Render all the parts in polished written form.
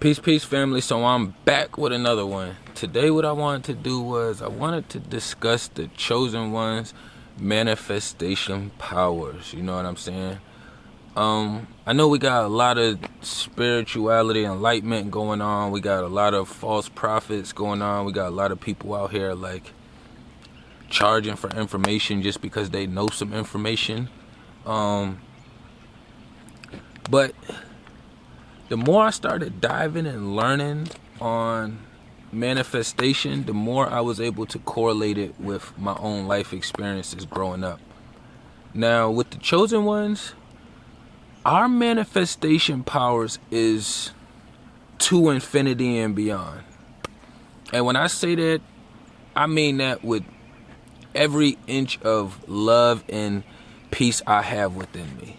Peace, family. So I'm back with another one. Today what I wanted to do was I wanted to discuss the chosen one's manifestation powers. You know what I'm saying? I know we got a lot of spirituality, enlightenment going on. We got a lot of false prophets going on. We got a lot of people out here like charging for information just because they know some information. But the more I started diving and learning on manifestation, the more I was able to correlate it with my own life experiences growing up. Now, with the chosen ones, our manifestation powers is to infinity and beyond. And when I say that, I mean that with every inch of love and peace I have within me.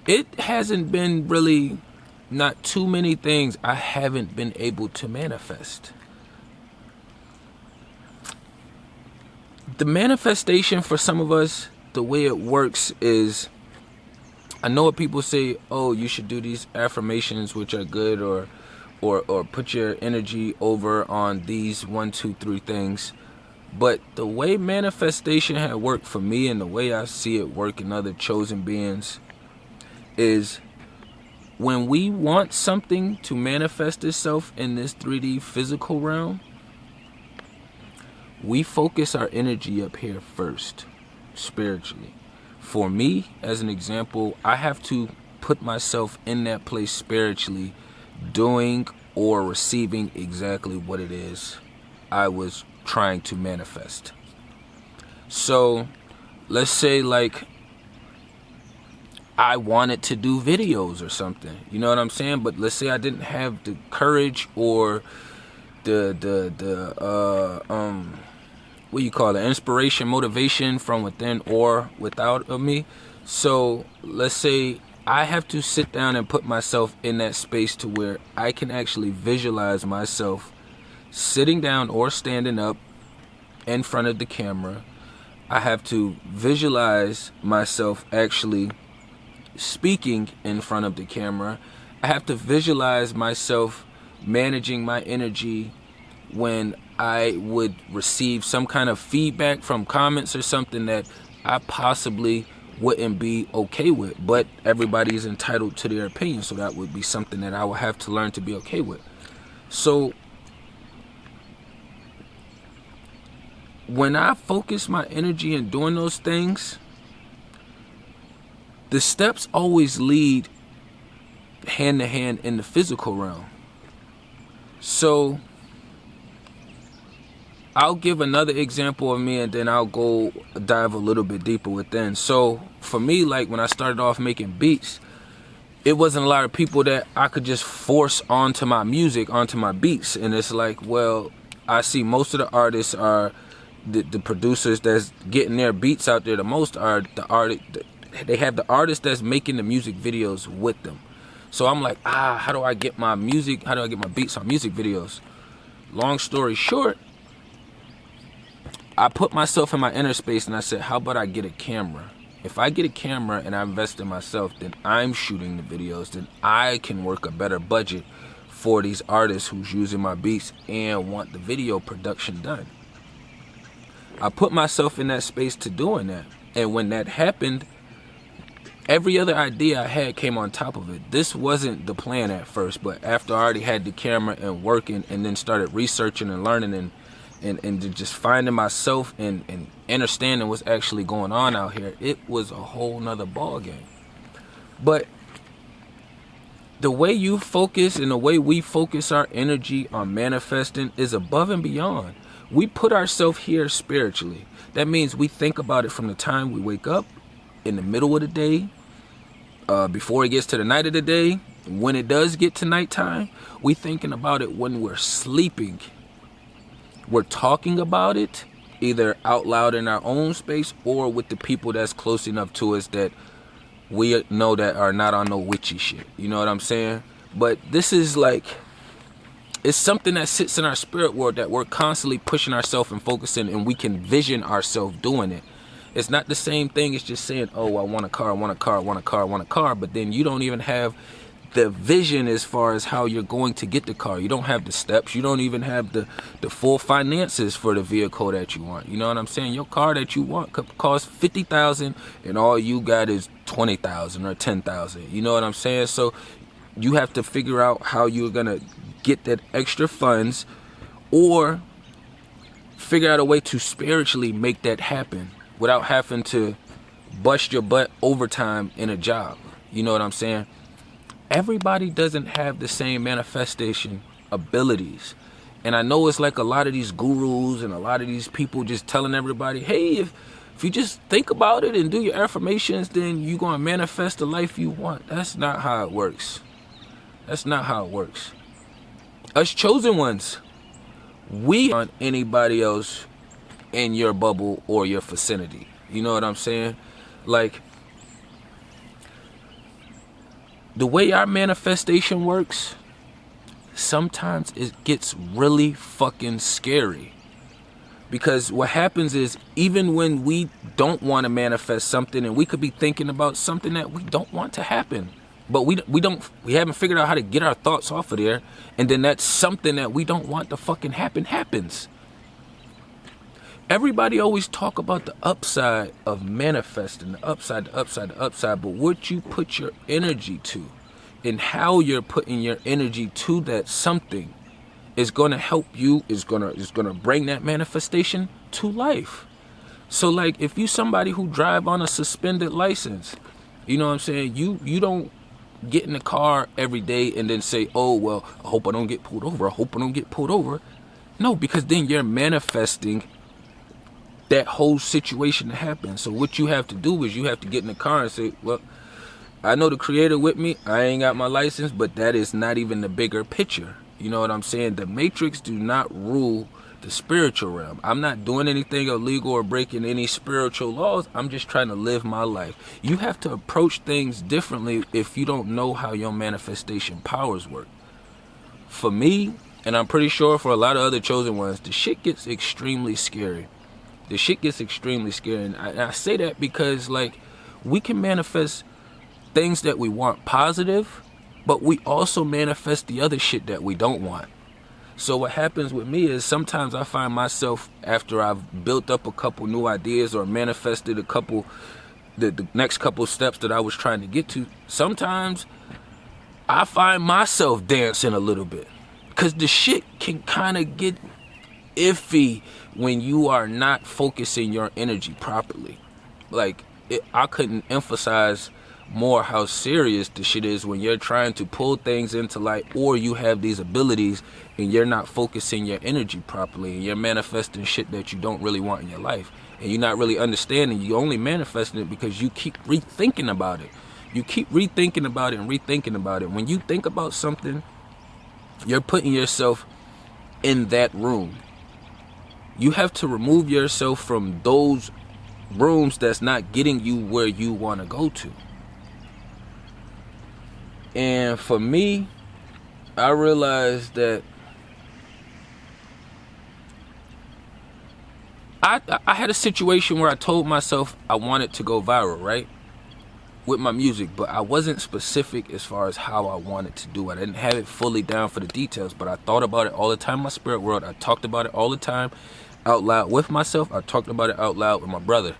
It hasn't been really not too many things I haven't been able to manifest. The manifestation for some of us, the way it works is, I know what people say, oh, you should do these affirmations which are good, or put your energy over on these 1, 2, 3 things. But the way manifestation had worked for me and the way I see it work in other chosen beings is when we want something to manifest itself in this 3D physical realm, we focus our energy up here first, spiritually. For me, as an example, I have to put myself in that place spiritually, doing or receiving exactly what it is I was trying to manifest. So let's say like I wanted to do videos or something, you know what I'm saying? But let's say I didn't have the courage or the what you call it, inspiration, motivation from within or without of me. So let's say I have to sit down and put myself in that space to where I can actually visualize myself sitting down or standing up in front of the camera. I have to visualize myself actually speaking in front of the camera. I have to visualize myself managing my energy when I would receive some kind of feedback from comments or something that I possibly wouldn't be okay with, but everybody is entitled to their opinion, so that would be something that I would have to learn to be okay with. So when I focus my energy in doing those things, the steps always lead hand to hand in the physical realm. So I'll give another example of me and then I'll go dive a little bit deeper within. So for me, like when I started off making beats, it wasn't a lot of people that I could just force onto my music, onto my beats. And it's like, well, I see most of the artists are the producers that's getting their beats out there the most are the artist. They have the artist that's making the music videos with them. So I'm like, how do I get my music? How do I get my beats on music videos? Long story short, I put myself in my inner space and I said, how about I get a camera? If I get a camera and I invest in myself, then I'm shooting the videos. Then I can work a better budget for these artists who's using my beats and want the video production done. I put myself in that space to doing that. And when that happened, every other idea I had came on top of it. This wasn't the plan at first, but after I already had the camera and working and then started researching and learning and just finding myself and understanding what's actually going on out here, it was a whole nother ball game. But the way you focus and the way we focus our energy on manifesting is above and beyond. We put ourselves here spiritually. That means we think about it from the time we wake up, in the middle of the day, before it gets to the night of the day. When it does get to nighttime, we thinking about it when we're sleeping. We're talking about it either out loud in our own space or with the people that's close enough to us that we know that are not on no witchy shit. You know what I'm saying? But this is like, it's something that sits in our spirit world that we're constantly pushing ourselves and focusing, and we can vision ourselves doing it. It's not the same thing as just saying, oh, I want a car, I want a car, I want a car, I want a car, but then you don't even have the vision as far as how you're going to get the car. You don't have the steps. You don't even have the full finances for the vehicle that you want. You know what I'm saying? Your car that you want could cost $50,000 and all you got is $20,000 or $10,000. You know what I'm saying? So you have to figure out how you're gonna get that extra funds, or figure out a way to spiritually make that happen without having to bust your butt overtime in a job. You know what I'm saying? Everybody doesn't have the same manifestation abilities. And I know it's like a lot of these gurus and a lot of these people just telling everybody, hey, if you just think about it and do your affirmations, then you're going to manifest the life you want. That's not how it works. That's not how it works. Us chosen ones, we aren't anybody else in your bubble or your vicinity. You know what I'm saying? Like, the way our manifestation works, sometimes it gets really fucking scary. Because what happens is, even when we don't want to manifest something, and we could be thinking about something that we don't want to happen, but we haven't figured out how to get our thoughts off of there, and then that something that we don't want to fucking happen happens. Everybody always talk about the upside of manifesting, the upside, but what you put your energy to and how you're putting your energy to that something is going to help you, is going to bring that manifestation to life. So like, if you somebody who drive on a suspended license, you know what I'm saying? You don't get in the car every day and then say, oh, well, I hope I don't get pulled over. I hope I don't get pulled over. No, because then you're manifesting that whole situation to happen. So what you have to do is you have to get in the car and say, well, I know the creator with me. I ain't got my license, but that is not even the bigger picture. You know what I'm saying? The matrix do not rule the spiritual realm. I'm not doing anything illegal or breaking any spiritual laws. I'm just trying to live my life. You have to approach things differently if you don't know how your manifestation powers work. For me, and I'm pretty sure for a lot of other chosen ones, the shit gets extremely scary. The shit gets extremely scary. And I say that because, like, we can manifest things that we want positive, but we also manifest the other shit that we don't want. So what happens with me is sometimes I find myself, after I've built up a couple new ideas or manifested a couple, the next couple steps that I was trying to get to, sometimes I find myself dancing a little bit. Because the shit can kind of get iffy when you are not focusing your energy properly. Like, I couldn't emphasize more how serious the shit is when you're trying to pull things into light, or you have these abilities and you're not focusing your energy properly, and you're manifesting shit that you don't really want in your life, and you're not really understanding. You only manifesting it because you keep rethinking about it. You keep rethinking about it and rethinking about it. When you think about something, you're putting yourself in that room. You have to remove yourself from those rooms that's not getting you where you want to go to. And for me, I realized that I had a situation where I told myself I wanted to go viral, right? With my music, but I wasn't specific as far as how I wanted to do it. I didn't have it fully down for the details, but I thought about it all the time in my spirit world. I talked about it all the time out loud with myself. I talked about it out loud with my brother.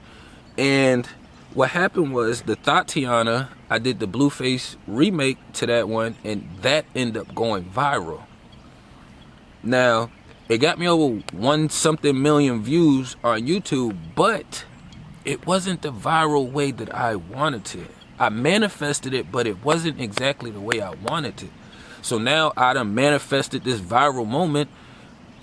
And what happened was, the Tatiana, I did the Blueface remake to that one, and that ended up going viral. Now, it got me over 1-something million views on YouTube, but it wasn't the viral way that I wanted to. I manifested it, but it wasn't exactly the way I wanted it. So now I done manifested this viral moment,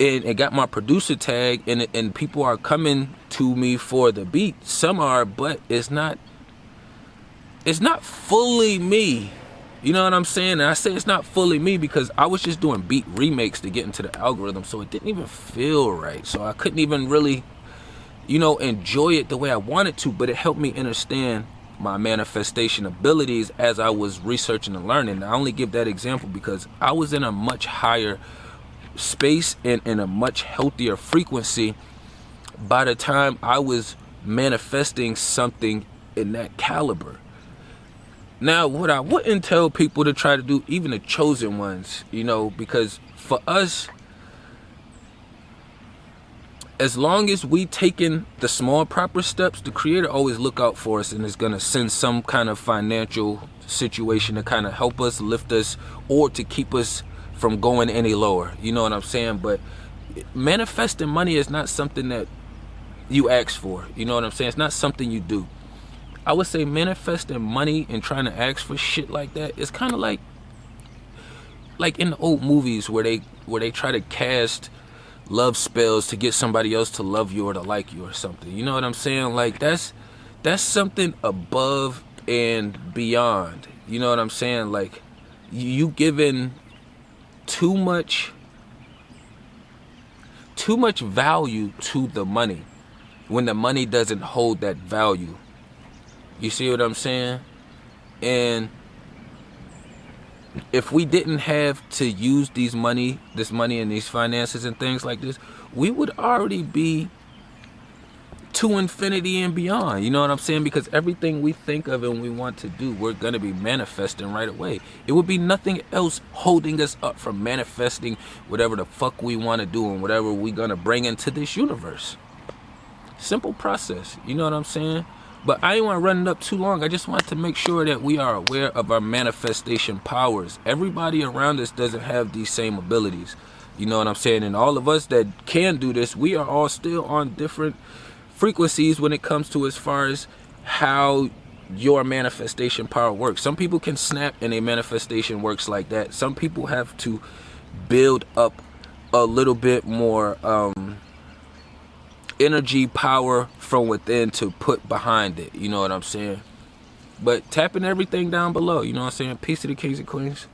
and it got my producer tag, and people are coming to me for the beat. Some are, but it's not fully me. You know what I'm saying? And I say it's not fully me because I was just doing beat remakes to get into the algorithm, so it didn't even feel right. So I couldn't even really, you know, enjoy it the way I wanted to, but it helped me understand my manifestation abilities as I was researching and learning. I only give that example because I was in a much higher space and in a much healthier frequency by the time I was manifesting something in that caliber. Now, what I wouldn't tell people to try to do, even the chosen ones, you know, because for us, as long as we taking the small proper steps, the Creator always look out for us and is going to send some kind of financial situation to kind of help us, lift us, or to keep us from going any lower. You know what I'm saying? But manifesting money is not something that you ask for. You know what I'm saying? It's not something you do. I would say manifesting money and trying to ask for shit like that is kind of like in the old movies where they try to cast love spells to get somebody else to love you or to like you or something. You know what I'm saying? Like that's something above and beyond. You know what I'm saying? Like you giving too much value to the money when the money doesn't hold that value. You see what I'm saying? And if we didn't have to use this money and these finances and things like this, we would already be to infinity and beyond. You know what I'm saying? Because everything we think of and we want to do, we're going to be manifesting right away. It would be nothing else holding us up from manifesting whatever the fuck we want to do and whatever we're going to bring into this universe. Simple process. You know what I'm saying? But I didn't want to run it up too long. I just want to make sure that we are aware of our manifestation powers. Everybody around us doesn't have these same abilities. You know what I'm saying? And all of us that can do this, we are all still on different frequencies when it comes to as far as how your manifestation power works. Some people can snap and a manifestation works like that. Some people have to build up a little bit more energy power from within to put behind it. You know what I'm saying? But tapping everything down below. You know what I'm saying? Peace to the kings and queens.